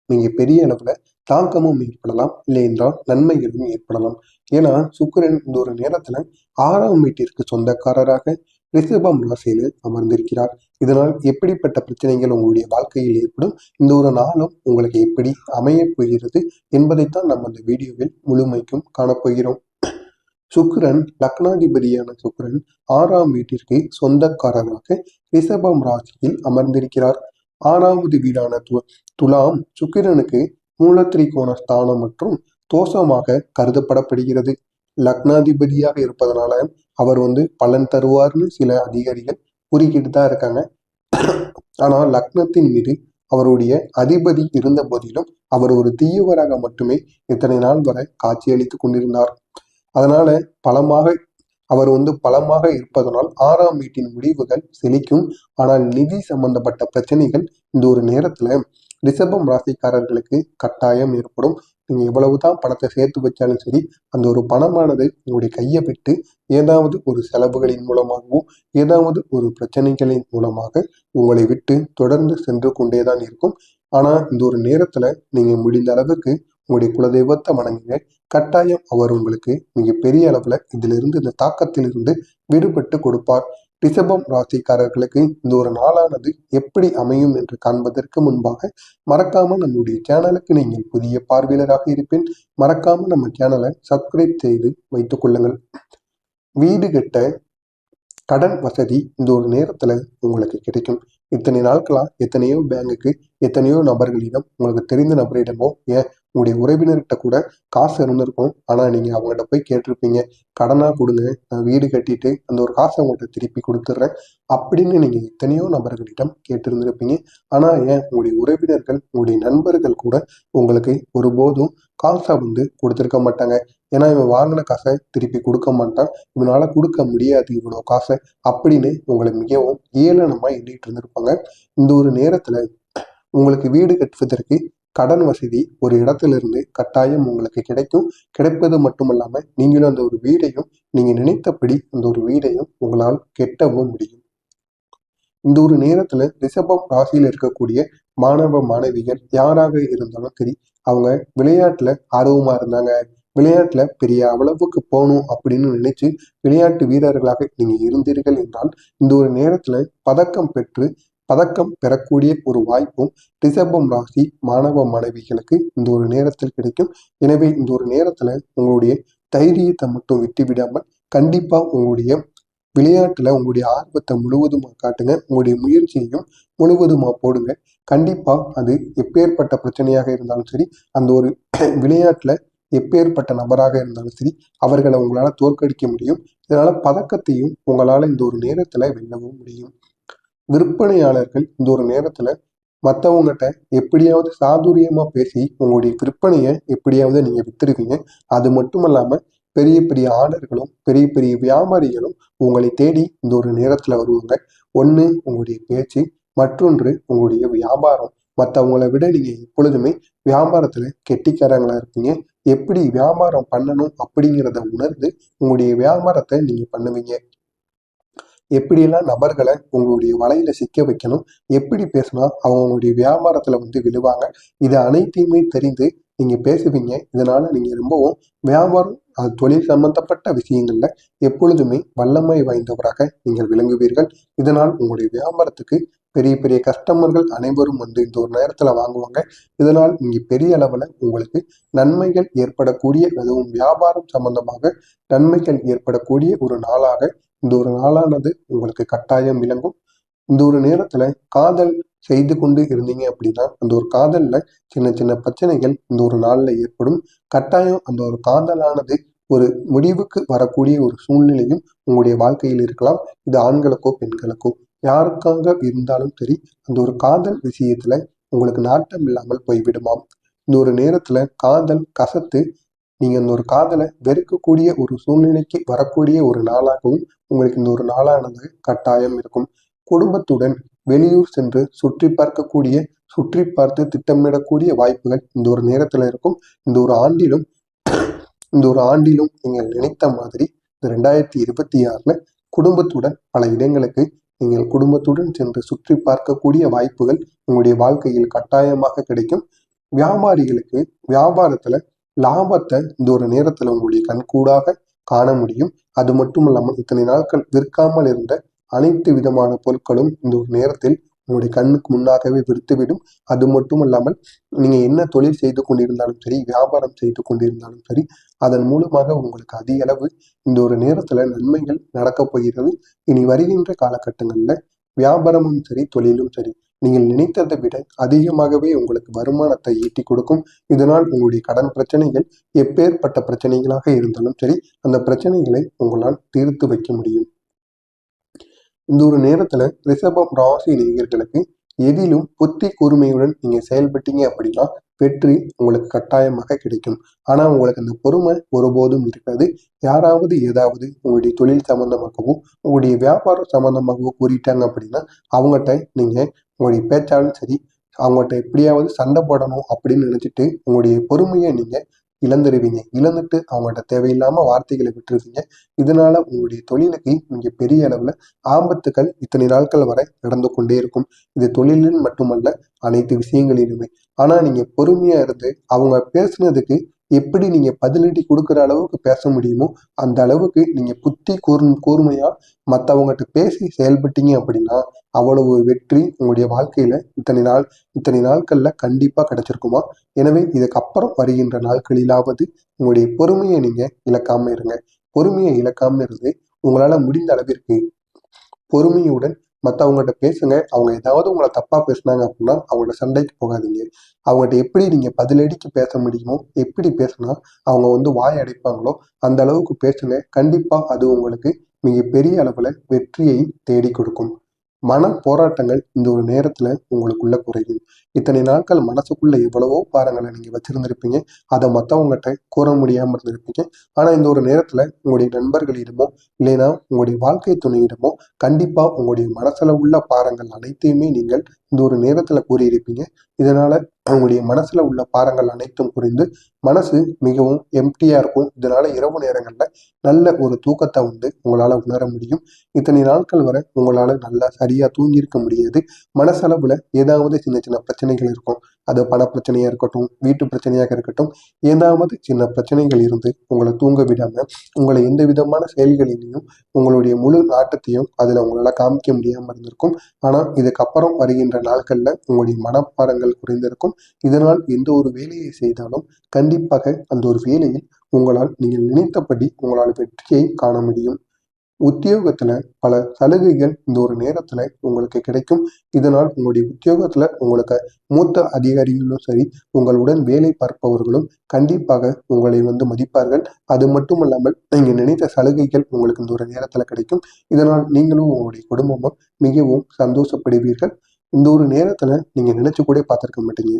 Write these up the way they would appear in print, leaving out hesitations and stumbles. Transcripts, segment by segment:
மிக பெரிய அளவுல தாக்கமும் ஏற்படலாம், இல்லை என்றால் நன்மைகளும் ஏற்படலாம். ஏன்னா சுக்கிரன் இந்த ஒரு நேரத்துல 6ஆம் வீட்டிற்கு சொந்தக்காரராக ரிஷபம் ராசியில் அமர்ந்திருக்கிறார். இதனால் எப்படிப்பட்ட பிரச்சனைகள் உங்களுடைய வாழ்க்கையில் ஏற்படும், இந்த ஒரு நாளும் உங்களுக்கு எப்படி அமையப் போகிறது என்பதைத்தான் நம்ம இந்த வீடியோவில் முழுமைக்கும் காணப்போகிறோம். சுக்கிரன் லக்னாதிபதியான சுக்கிரன் 6ஆம் வீட்டிற்கு சொந்தக்காரராக ரிஷபம் ராசியில் அமர்ந்திருக்கிறார். 6வது வீடான துலாம் சுக்கிரனுக்கு மூலத்திரிகோண ஸ்தானம் மற்றும் தோஷமாக கருதப்படப்படுகிறது. லக்னாதிபதியாக இருப்பதனால அவர் பலன் தருவார்னு சில அதிகாரிகள் கூறிக்கிட்டு தான் இருக்காங்க. ஆனா லக்னத்தின் மீது அவருடைய அதிபதி இருந்த போதிலும் அவர் ஒரு தீயவராக மட்டுமே இத்தனை நாள் வரை காட்சியளித்துக் கொண்டிருந்தார். அதனால அவர் பலமாக இருப்பதனால் 6ஆம் வீட்டின் முடிவுகள் செழிக்கும். ஆனால் நிதி சம்பந்தப்பட்ட பிரச்சனைகள் இந்த ஒரு நேரத்துல ரிஷபம் ராசிக்காரர்களுக்கு கட்டாயம் ஏற்படும். நீங்க எவ்வளவுதான் பணத்தை சேர்த்து வச்சாலும் சரி, அந்த ஒரு பணமானது உங்களுடைய கையை விட்டு ஏதாவது ஒரு செலவுகளின் மூலமாகவோ ஏதாவது ஒரு பிரச்சனைகளின் மூலமாக உங்களை விட்டு தொடர்ந்து சென்று கொண்டேதான் இருக்கும். ஆனா இந்த ஒரு நேரத்துல நீங்க முடிந்த அளவுக்கு உங்களுடைய குலதெய்வத்தை வணங்குங்க. கட்டாயம் அவர் உங்களுக்கு மிகப்பெரிய அளவுல இதிலிருந்து, இந்த தாக்கத்திலிருந்து விடுபட்டு கொடுப்பார். ரிஷபம் ராசிக்காரர்களுக்கு இந்த ஒரு நாளானது எப்படி அமையும் என்று காண்பதற்கு முன்பாக மறக்காம நம்முடைய சேனலுக்கு நீங்கள் புதிய பார்வையாளராக இருப்பேன். மறக்காம நம்ம சேனலை சப்ஸ்கிரைப் செய்து வைத்துக் கொள்ளுங்கள். வீடு கட்ட கடன் வசதி இந்த ஒரு நேரத்துல உங்களுக்கு கிடைக்கும். இத்தனை நாட்களா எத்தனையோ பேங்குக்கு, எத்தனையோ நபர்களிடம், உங்களுக்கு தெரிந்த நபரிடமோ, ஏன் உங்களுடைய உறவினர்கிட்ட கூட காசு இருந்திருக்கும். ஆனா நீங்க அவங்ககிட்ட போய் கேட்டிருப்பீங்க, கடனா கொடுங்க, நான் வீடு கட்டிட்டு அந்த ஒரு காசை அவங்கள்ட்ட திருப்பி கொடுத்துட்றேன் அப்படின்னு நீங்க எத்தனையோ நபர்களிடம் கேட்டிருந்திருப்பீங்க. ஆனா ஏன் உங்களுடைய உறவினர்கள், உங்களுடைய நண்பர்கள் கூட உங்களுக்கு ஒருபோதும் காசை கொடுத்திருக்க மாட்டாங்க. ஏன்னா இவன் வாங்கின காசை திருப்பி கொடுக்க மாட்டான், இவனால கொடுக்க முடியாது இவ்வளோ காசை அப்படின்னு உங்களை மிகவும் ஏளனமா எண்ணிட்டு இருந்திருப்பாங்க. இந்த ஒரு நேரத்துல உங்களுக்கு வீடு கட்டுவதற்கு கடன் வசதி ஒரு இடத்துல இருந்து கட்டாயம் உங்களுக்கு கிடைக்கும். கிடைப்பது மட்டுமல்லாம நீங்களும் அந்த ஒரு வீடையும், நீங்க நினைத்தபடி அந்த ஒரு வீடையும் உங்களால் கெட்டவும் முடியும். இந்த ஒரு நேரத்துல ரிஷபம் ராசியில் இருக்கக்கூடிய மாணவ மாணவிகள் யாராக இருந்தாலும் சரி, அவங்க விளையாட்டுல ஆர்வமா இருந்தாங்க, விளையாட்டுல பெரிய அளவுக்கு போகணும் அப்படின்னு நினைச்சு விளையாட்டு வீரர்களாக நீங்க இருந்தீர்கள் என்றால், இந்த ஒரு நேரத்துல பதக்கம் பெறக்கூடிய ஒரு வாய்ப்பும் ரிஷபம் ராசி மாணவ மாணவிகளுக்கு இந்த ஒரு நேரத்தில் கிடைக்கும். எனவே இந்த ஒரு நேரத்துல உங்களுடைய தைரியத்தை மட்டும் விட்டு விடாமல் கண்டிப்பா உங்களுடைய விளையாட்டுல உங்களுடைய ஆர்வத்தை முழுவதுமா காட்டுங்க. உங்களுடைய முயற்சியையும் முழுவதுமா போடுங்க. கண்டிப்பா அது எப்பேற்பட்ட பிரச்சனையாக இருந்தாலும் சரி, அந்த ஒரு விளையாட்டுல எப்பேற்பட்ட நபராக இருந்தாலும் சரி, அவர்களை உங்களால தோற்கடிக்க முடியும். இதனால பதக்கத்தையும் உங்களால இந்த ஒரு நேரத்துல வெல்லவும் முடியும். விற்பனையாளர்கள் இந்த ஒரு நேரத்துல மற்றவங்ககிட்ட எப்படியாவது சாதுரியமா பேசி உங்களுடைய விற்பனையை எப்படியாவது நீங்க வித்துருவீங்க. அது மட்டும் இல்லாம பெரிய பெரிய ஆர்டர்களும் பெரிய பெரிய வியாபாரிகளும் உங்களை தேடி இந்த ஒரு நேரத்துல வருவாங்க. ஒண்ணு உங்களுடைய பேச்சு, மற்றொன்று உங்களுடைய வியாபாரம். மற்றவங்களை விட நீங்க எப்பொழுதுமே வியாபாரத்துல கெட்டிக்காரங்களா இருப்பீங்க. எப்படி வியாபாரம் பண்ணணும் அப்படிங்கிறத உணர்ந்து உங்களுடைய வியாபாரத்தை நீங்க பண்ணுவீங்க. எப்படியெல்லாம் நபர்களை உங்களுடைய வலையில சிக்க வைக்கணும், எப்படி பேசினா அவங்களுடைய வியாபாரத்துல விழுவாங்க, இது அனைத்தையுமே தெரிந்து நீங்க பேசுவீங்க. இதனால நீங்க ரொம்பவும் வியாபாரம், அது தொழில் சம்பந்தப்பட்ட விஷயங்கள்ல எப்பொழுதுமே வல்லமை வாய்ந்தவராக நீங்கள் விளங்குவீர்கள். இதனால் உங்களுடைய வியாபாரத்துக்கு பெரிய பெரிய கஸ்டமர்கள் அனைவரும் இந்த ஒரு நேரத்துல வாங்குவாங்க. இதனால் நீங்க பெரிய அளவுல உங்களுக்கு நன்மைகள் ஏற்படக்கூடிய, அதுவும் வியாபாரம் சம்பந்தமாக நன்மைகள் ஏற்படக்கூடிய ஒரு நாளாக இந்த ஒரு நாளானது உங்களுக்கு கட்டாயம் விளங்கும். இந்த ஒரு நேரத்துல காதல் செய்து கொண்டு இருந்தீங்க அப்படின்னா, அந்த ஒரு காதல்ல சின்ன சின்ன பிரச்சனைகள் இந்த ஒரு நாள்ல ஏற்படும். கட்டாயம் அந்த ஒரு காதலானது ஒரு முடிவுக்கு வரக்கூடிய ஒரு சூழ்நிலையும் உங்களுடைய வாழ்க்கையில் இருக்கலாம். இது ஆண்களுக்கோ பெண்களுக்கோ யாருக்காக இருந்தாலும் சரி, அந்த ஒரு காதல் விஷயத்துல உங்களுக்கு நாட்டம் இல்லாமல் போய்விடுமாம். இந்த ஒரு நேரத்துல காதல் கசத்து நீங்க அந்த ஒரு காதலை வெறுக்கக்கூடிய ஒரு சூழ்நிலைக்கு வரக்கூடிய ஒரு நாளாகவும் உங்களுக்கு இந்த ஒரு நாளானது கட்டாயம் இருக்கும். குடும்பத்துடன் வெளியூர் சென்று சுற்றி பார்த்து திட்டமிடக்கூடிய வாய்ப்புகள் இந்த ஒரு நேரத்துல இருக்கும். இந்த ஒரு ஆண்டிலும் நீங்கள் நினைத்த மாதிரி இந்த 2026ல குடும்பத்துடன் பல இடங்களுக்கு நீங்கள் குடும்பத்துடன் சென்று சுற்றி பார்க்கக்கூடிய வாய்ப்புகள் உங்களுடைய வாழ்க்கையில் கட்டாயமாக கிடைக்கும். வியாபாரிகளுக்கு வியாபாரத்துல லாபத்தை இந்த ஒரு நேரத்துல உங்களுடைய கண்கூடாக காண முடியும். அது மட்டும் இல்லாமல் இத்தனை நாட்கள் விற்காமல் இருந்த அனைத்து விதமான பொருட்களும் இந்த ஒரு நேரத்தில் உங்களுடைய கண்ணுக்கு முன்னாகவே விடுத்துவிடும். அது மட்டும் இல்லாமல் நீங்க என்ன தொழில் செய்து கொண்டிருந்தாலும் சரி, வியாபாரம் செய்து கொண்டிருந்தாலும் சரி, அதன் மூலமாக உங்களுக்கு அதிக அளவு இந்த ஒரு நேரத்துல நன்மைகள் நடக்கப் போகிறது. இனி வருகின்ற காலகட்டங்கள்ல வியாபாரமும் சரி, தொழிலும் சரி, நீங்கள் நினைத்ததை விட அதிகமாகவே உங்களுக்கு வருமானத்தை ஈட்டி கொடுக்கும். இதனால் உங்களுடைய கடன் பிரச்சனைகள் எப்பேற்பட்ட பிரச்சனைகளாக இருந்தாலும் சரி, அந்த பிரச்சனைகளை உங்களால் தீர்த்து வைக்க முடியும். இந்த ஒரு நேரத்துல ரிஷபம் ராசி நேயர்களுக்கு எதிலும் புத்தி கூர்மையுடன் நீங்க செயல்பட்டீங்க அப்படின்னா வெற்றி உங்களுக்கு கட்டாயமாக கிடைக்கும். ஆனா உங்களுக்கு அந்த பொறுமை ஒருபோதும் இருக்காது. யாராவது ஏதாவது உங்களுடைய தொழில் சம்பந்தமாகவோ உங்களுடைய வியாபாரம் சம்பந்தமாகவோ கூறிட்டாங்க அப்படின்னா அவங்ககிட்ட நீங்க உங்களுடைய பேச்சாலும் சரி, அவங்ககிட்ட எப்படியாவது சண்டை போடணும் அப்படின்னு நினைச்சிட்டு உங்களுடைய பொறுமையை நீங்க இழந்துருவீங்க. இழந்துட்டு அவங்கள்ட்ட தேவையில்லாம வார்த்தைகளை விட்டுருவீங்க. இதனால உங்களுடைய தொழிலுக்கு நீங்க பெரிய அளவுல ஆபத்துக்கள் இத்தனை நாட்கள் வரை நடந்து கொண்டே இருக்கும். இது தொழிலில் மட்டுமல்ல, அனைத்து விஷயங்களிலுமே. ஆனா நீங்க பொறுமையா இருந்து அவங்க பேசுனதுக்கு எப்படி நீங்க பதிலடி கொடுக்குற அளவுக்கு பேச முடியுமோ அந்த அளவுக்கு நீங்க புத்தி கூர்மையா மற்றவங்ககிட்ட பேசி செயல்பட்டீங்க அப்படின்னா அவ்வளவு வெற்றி உங்களுடைய வாழ்க்கையில இத்தனை நாட்கள்ல கண்டிப்பா கிடைச்சிருக்குமா. எனவே இதுக்கப்புறம் வருகின்ற நாட்களிலாவது உங்களுடைய பொறுமையை நீங்க இழக்காம இருங்க. பொறுமையை இழக்காம இருந்து உங்களால முடிந்த அளவிற்கு பொறுமையுடன் மற்றவங்ககிட்ட பேசுங்க. அவங்க ஏதாவது உங்களை தப்பா பேசுனாங்க அப்படின்னா அவங்கள்ட்ட சண்டைக்கு போகாதீங்க. அவங்ககிட்ட எப்படி நீங்க பதிலடிக்கு பேச முடியுமோ, எப்படி பேசினா அவங்க வாய் அடைப்பாங்களோ அந்த அளவுக்கு பேசுங்க. கண்டிப்பா அது உங்களுக்கு மிகப்பெரிய அளவுல வெற்றியை தேடி கொடுக்கும். மன போராட்டங்கள் இந்த ஒரு நேரத்துல உங்களுக்குள்ள குறையும். இத்தனை நாட்கள் மனசுக்குள்ள எவ்வளவோ பாரங்களை நீங்க வச்சிருந்திருப்பீங்க. அதை மற்றவங்ககிட்ட கூற முடியாம இருந்திருப்பீங்க. ஆனா இந்த ஒரு நேரத்துல உங்களுடைய நண்பர்களிடமோ இல்லைன்னா உங்களுடைய வாழ்க்கை துணையிடமோ கண்டிப்பா உங்களுடைய மனசுல உள்ள பாரங்கள் அனைத்தையுமே நீங்கள் இந்த ஒரு நேரத்துல கூறியிருப்பீங்க. இதனால உங்களுடைய மனசுல உள்ள பாரங்கள் அனைத்தும் குறைந்து மனசு மிகவும் எம்டியா இருக்கும். இதனால இரவு நேரங்கள்ல நல்ல ஒரு தூக்கத்தை உங்களால உணர முடியும். இத்தனை நாட்கள் வரை உங்களால நல்லா சரியா தூங்கியிருக்க முடியாது. மனசளவுல ஏதாவது சின்ன சின்ன பிரச்சனைகள் இருக்கும். அது பண பிரச்சனையா இருக்கட்டும், வீட்டு பிரச்சனையாக இருக்கட்டும், ஏதாவது சின்ன பிரச்சனைகள் இருந்து உங்களை தூங்க விடாம உங்களை எந்த விதமான செயல்களிலையும் உங்களுடைய முழு நாட்டத்தையும் அதுல உங்களால காமிக்க முடியாம இருந்திருக்கும். ஆனா இதுக்கப்புறம் வருகின்ற நாட்கள்ல உங்களுடைய மனப்பாரங்கள் குறைந்திருக்கும். இதனால் எந்த ஒரு வேலையை செய்தாலும் கண்டிப்பாக அந்த ஒரு வேலையில் உங்களால் நீங்கள் நினைத்தபடி உங்களால் வெற்றியை காண முடியும். உத்தியோகத்துல பல சலுகைகள் இந்த ஒரு நேரத்துல உங்களுக்கு கிடைக்கும். இதனால் உங்களுடைய உத்தியோகத்துல உங்களுக்கு மூத்த அதிகாரிகளும் சரி, உங்களுடன் வேலை பார்ப்பவர்களும் கண்டிப்பாக உங்களை மதிப்பார்கள். அது மட்டும் இல்லாமல் நீங்க நினைத்த சலுகைகள் உங்களுக்கு இந்த ஒரு நேரத்துல கிடைக்கும். இதனால் நீங்களும் உங்களுடைய குடும்பமும் மிகவும் சந்தோஷப்படுவீர்கள். இந்த ஒரு நேரத்துல நீங்க நினைச்சு கூட பார்த்திருக்க மாட்டீங்க.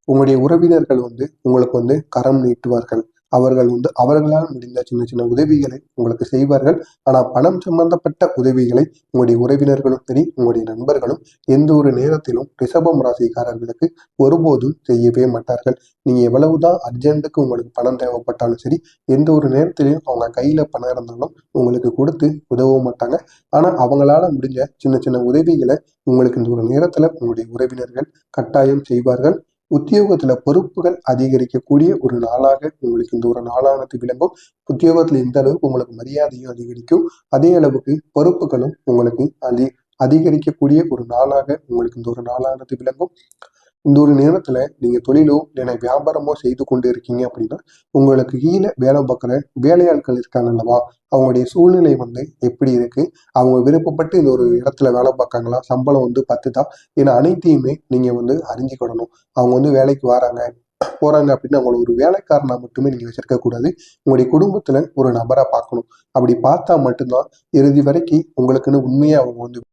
உங்களுடைய உறவினர்கள் உங்களுக்கு கரம் நீட்டுவார்கள். அவர்கள் அவர்களால் முடிந்த சின்ன சின்ன உதவிகளை உங்களுக்கு செய்வார்கள். ஆனா பணம் சம்பந்தப்பட்ட உதவிகளை உங்களுடைய உறவினர்களும் சரி, உங்களுடைய நண்பர்களும் எந்த ஒரு நேரத்திலும் ரிஷபம் ராசிக்காரர்களுக்கு ஒருபோதும் செய்யவே மாட்டார்கள். நீங்க எவ்வளவுதான் அர்ஜென்ட்டுக்கு உங்களுக்கு பணம் தேவைப்பட்டாலும் சரி, எந்த ஒரு நேரத்திலையும் அவங்க கையில பணம் இருந்தாலும் உங்களுக்கு கொடுத்து உதவ மாட்டாங்க. ஆனா அவங்களால முடிஞ்ச சின்ன சின்ன உதவிகளை உங்களுக்கு இந்த ஒரு நேரத்துல உங்களுடைய உறவினர்கள் கட்டாயம் செய்வார்கள். உத்தியோகத்துல பொறுப்புகள் அதிகரிக்கக்கூடிய ஒரு நாளாக உங்களுக்கு இந்த ஒரு நாளானது விளங்கும். உத்தியோகத்துல எந்த அளவுக்கு உங்களுக்கு மரியாதையும் அதிகரிக்கும், அதே அளவுக்கு பொறுப்புகளும் உங்களுக்கு அதிகரிக்கக்கூடிய ஒரு நாளாக உங்களுக்கு இந்த ஒரு நாளானது விளங்கும். இந்த ஒரு நேரத்துல நீங்க தொழிலோ இல்லைன்னா வியாபாரமோ செய்து கொண்டு இருக்கீங்க அப்படின்னா உங்களுக்கு கீழே வேலை பார்க்குற வேலையாட்கள் இருக்காங்க அல்லவா, அவங்களுடைய சூழ்நிலை எப்படி இருக்கு, அவங்க விருப்பப்பட்டு இந்த ஒரு இடத்துல வேலை பார்க்காங்களா, சம்பளம் பத்துதா, ஏன்னா அனைத்தையுமே நீங்க அறிஞ்சுக்கிடணும். அவங்க வேலைக்கு வராங்க போறாங்க அப்படின்னு அவங்கள ஒரு வேலைக்காரனா மட்டுமே நீங்க வச்சிருக்க கூடாது. உங்களுடைய குடும்பத்துல ஒரு நபரா பார்க்கணும். அப்படி பார்த்தா மட்டும்தான் இறுதி வரைக்கும் உங்களுக்குன்னு உண்மையா அவங்க